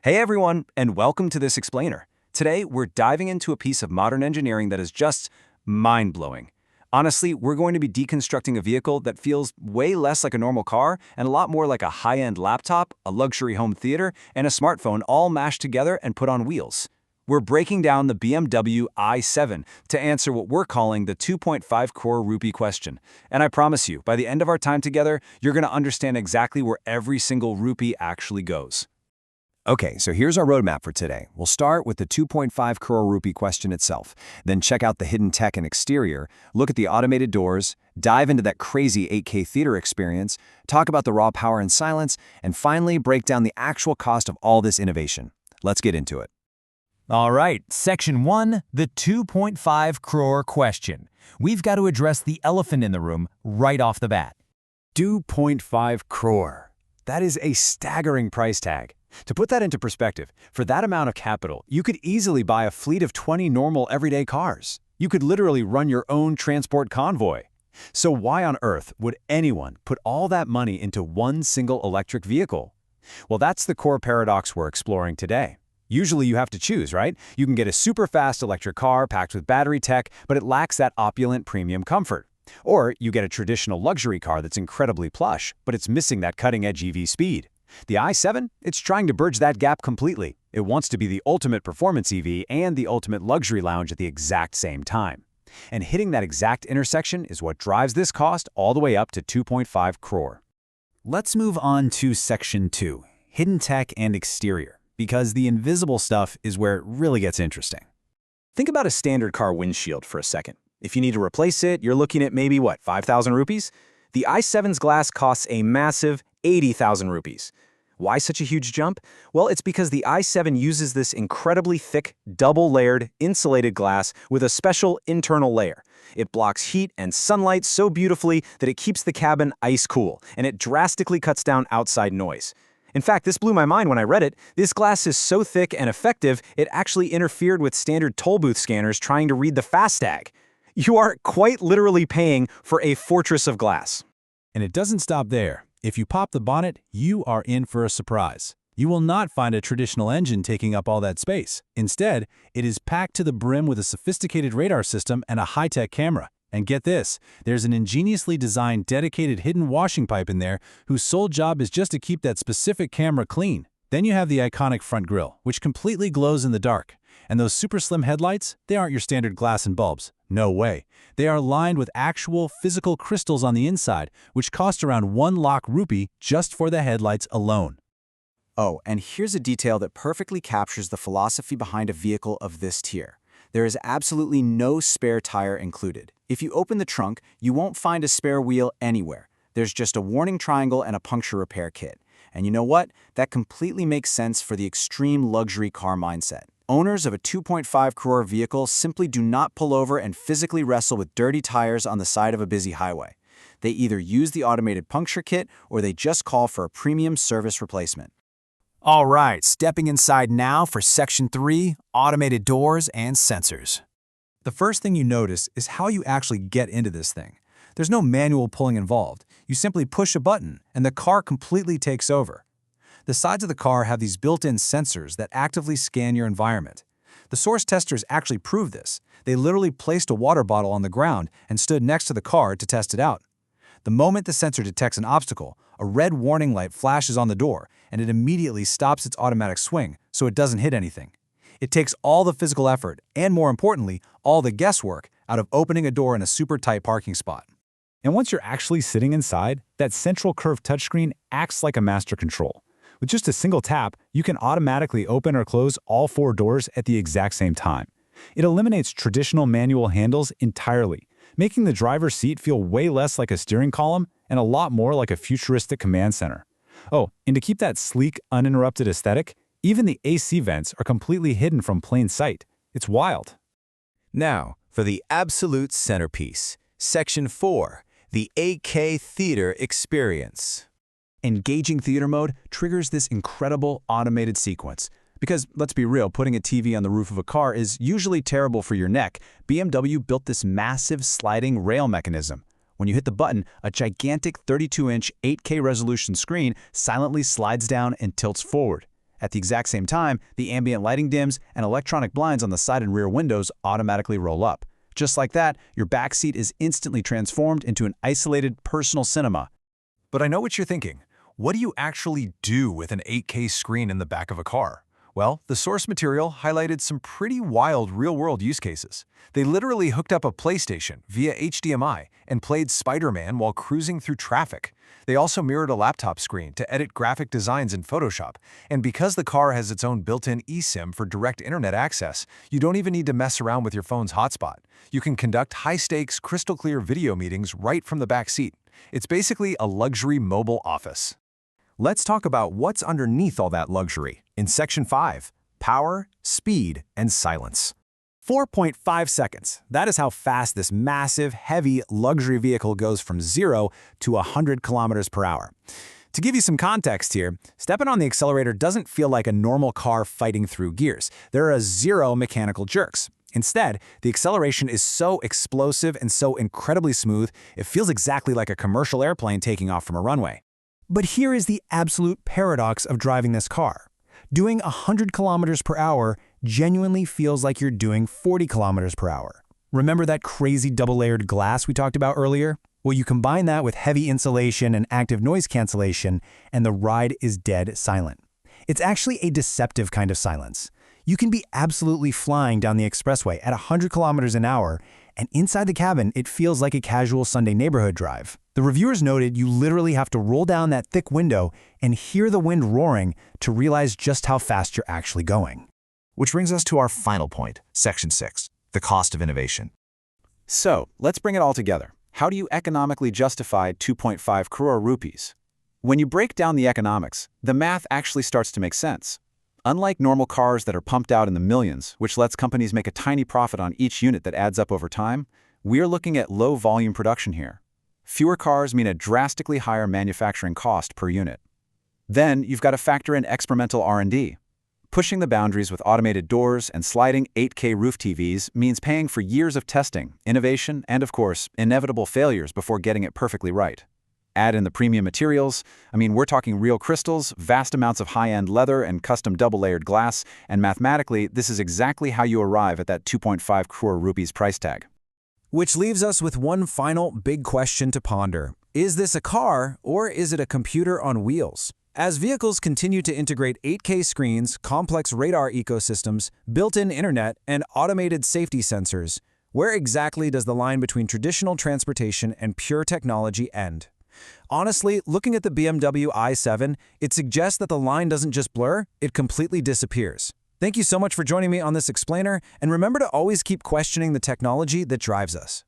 Hey everyone, and welcome to this explainer. Today, we're diving into a piece of modern engineering that is just mind-blowing. Honestly, we're going to be deconstructing a vehicle that feels way less like a normal car and a lot more like a high-end laptop, a luxury home theater, and a smartphone all mashed together and put on wheels. We're breaking down the BMW i7 to answer what we're calling the 2.5 crore rupee question. And I promise you, by the end of our time together, you're going to understand exactly where every single rupee actually goes. Okay, so here's our roadmap for today. We'll start with the 2.5 crore rupee question itself, then check out the hidden tech and exterior, look at the automated doors, dive into that crazy 8K theater experience, talk about the raw power and silence, and finally break down the actual cost of all this innovation. Let's get into it. All right, Section 1, the 2.5 crore question. We've got to address the elephant in the room right off the bat. 2.5 crore. That is a staggering price tag. To put that into perspective, for that amount of capital, you could easily buy a fleet of 20 normal everyday cars. You could literally run your own transport convoy. So why on earth would anyone put all that money into one single electric vehicle? Well, that's the core paradox we're exploring today. Usually you have to choose, right? You can get a super fast electric car packed with battery tech, but it lacks that opulent premium comfort. Or you get a traditional luxury car that's incredibly plush, but it's missing that cutting-edge EV speed. The i7, it's trying to bridge that gap completely. It wants to be the ultimate performance EV and the ultimate luxury lounge at the exact same time. And hitting that exact intersection is what drives this cost all the way up to 2.5 crore. Let's move on to Section 2, hidden tech and exterior, because the invisible stuff is where it really gets interesting. Think about a standard car windshield for a second. If you need to replace it, you're looking at maybe, 5,000 rupees? The i7's glass costs a massive 80,000 rupees. Why such a huge jump? Well, it's because the i7 uses this incredibly thick, double-layered, insulated glass with a special internal layer. It blocks heat and sunlight so beautifully that it keeps the cabin ice cool, and it drastically cuts down outside noise. In fact, this blew my mind when I read it. This glass is so thick and effective, it actually interfered with standard toll booth scanners trying to read the FASTag. You are quite literally paying for a fortress of glass. And it doesn't stop there. If you pop the bonnet, you are in for a surprise. You will not find a traditional engine taking up all that space. Instead, it is packed to the brim with a sophisticated radar system and a high-tech camera. And get this, there's an ingeniously designed dedicated hidden washing pipe in there whose sole job is just to keep that specific camera clean. Then you have the iconic front grille, which completely glows in the dark. And those super slim headlights, they aren't your standard glass and bulbs. No way. They are lined with actual physical crystals on the inside, which cost around 1 lakh rupee just for the headlights alone. Oh, and here's a detail that perfectly captures the philosophy behind a vehicle of this tier. There is absolutely no spare tire included. If you open the trunk, you won't find a spare wheel anywhere. There's just a warning triangle and a puncture repair kit. And you know what? That completely makes sense for the extreme luxury car mindset. Owners of a 2.5 crore vehicle simply do not pull over and physically wrestle with dirty tires on the side of a busy highway. They either use the automated puncture kit or they just call for a premium service replacement. All right, stepping inside now for Section 3, automated doors and sensors. The first thing you notice is how you actually get into this thing. There's no manual pulling involved. You simply push a button and the car completely takes over. The sides of the car have these built-in sensors that actively scan your environment. The source testers actually proved this. They literally placed a water bottle on the ground and stood next to the car to test it out. The moment the sensor detects an obstacle, a red warning light flashes on the door, and it immediately stops its automatic swing so it doesn't hit anything. It takes all the physical effort, and more importantly, all the guesswork out of opening a door in a super tight parking spot. And once you're actually sitting inside, that central curved touchscreen acts like a master control. With just a single tap, you can automatically open or close all 4 doors at the exact same time. It eliminates traditional manual handles entirely, making the driver's seat feel way less like a steering column and a lot more like a futuristic command center. Oh, and to keep that sleek, uninterrupted aesthetic, even the AC vents are completely hidden from plain sight. It's wild. Now, for the absolute centerpiece, Section 4, the 8K theater experience. Engaging theater mode triggers this incredible automated sequence. Because, let's be real, putting a TV on the roof of a car is usually terrible for your neck. BMW built this massive sliding rail mechanism. When you hit the button, a gigantic 32-inch 8K resolution screen silently slides down and tilts forward. At the exact same time, the ambient lighting dims and electronic blinds on the side and rear windows automatically roll up. Just like that, your back seat is instantly transformed into an isolated personal cinema. But I know what you're thinking. What do you actually do with an 8K screen in the back of a car? Well, the source material highlighted some pretty wild real-world use cases. They literally hooked up a PlayStation via HDMI and played Spider-Man while cruising through traffic. They also mirrored a laptop screen to edit graphic designs in Photoshop. And because the car has its own built-in eSIM for direct internet access, you don't even need to mess around with your phone's hotspot. You can conduct high-stakes, crystal-clear video meetings right from the back seat. It's basically a luxury mobile office. Let's talk about what's underneath all that luxury in Section 5, Power, Speed, and Silence. 4.5 seconds. That is how fast this massive, heavy luxury vehicle goes from 0 to 100 kilometers per hour. To give you some context here, stepping on the accelerator doesn't feel like a normal car fighting through gears. There are 0 mechanical jerks. Instead, the acceleration is so explosive and so incredibly smooth, it feels exactly like a commercial airplane taking off from a runway. But here is the absolute paradox of driving this car. Doing 100 kilometers per hour genuinely feels like you're doing 40 kilometers per hour. Remember that crazy double-layered glass we talked about earlier? Well, you combine that with heavy insulation and active noise cancellation, and the ride is dead silent. It's actually a deceptive kind of silence. You can be absolutely flying down the expressway at 100 kilometers an hour, and inside the cabin, it feels like a casual Sunday neighborhood drive. The reviewers noted you literally have to roll down that thick window and hear the wind roaring to realize just how fast you're actually going. Which brings us to our final point, Section 6, the cost of innovation. So, let's bring it all together. How do you economically justify 2.5 crore rupees? When you break down the economics, the math actually starts to make sense. Unlike normal cars that are pumped out in the millions, which lets companies make a tiny profit on each unit that adds up over time, we're looking at low-volume production here. Fewer cars mean a drastically higher manufacturing cost per unit. Then, you've got to factor in experimental R&D. Pushing the boundaries with automated doors and sliding 8K roof TVs means paying for years of testing, innovation, and of course, inevitable failures before getting it perfectly right. Add in the premium materials. We're talking real crystals, vast amounts of high-end leather, and custom double-layered glass, and mathematically, this is exactly how you arrive at that 2.5 crore rupees price tag. Which leaves us with one final big question to ponder. Is this a car, or is it a computer on wheels? As vehicles continue to integrate 8K screens, complex radar ecosystems, built-in internet, and automated safety sensors, where exactly does the line between traditional transportation and pure technology end? Honestly, looking at the BMW i7, it suggests that the line doesn't just blur, it completely disappears. Thank you so much for joining me on this explainer, and remember to always keep questioning the technology that drives us.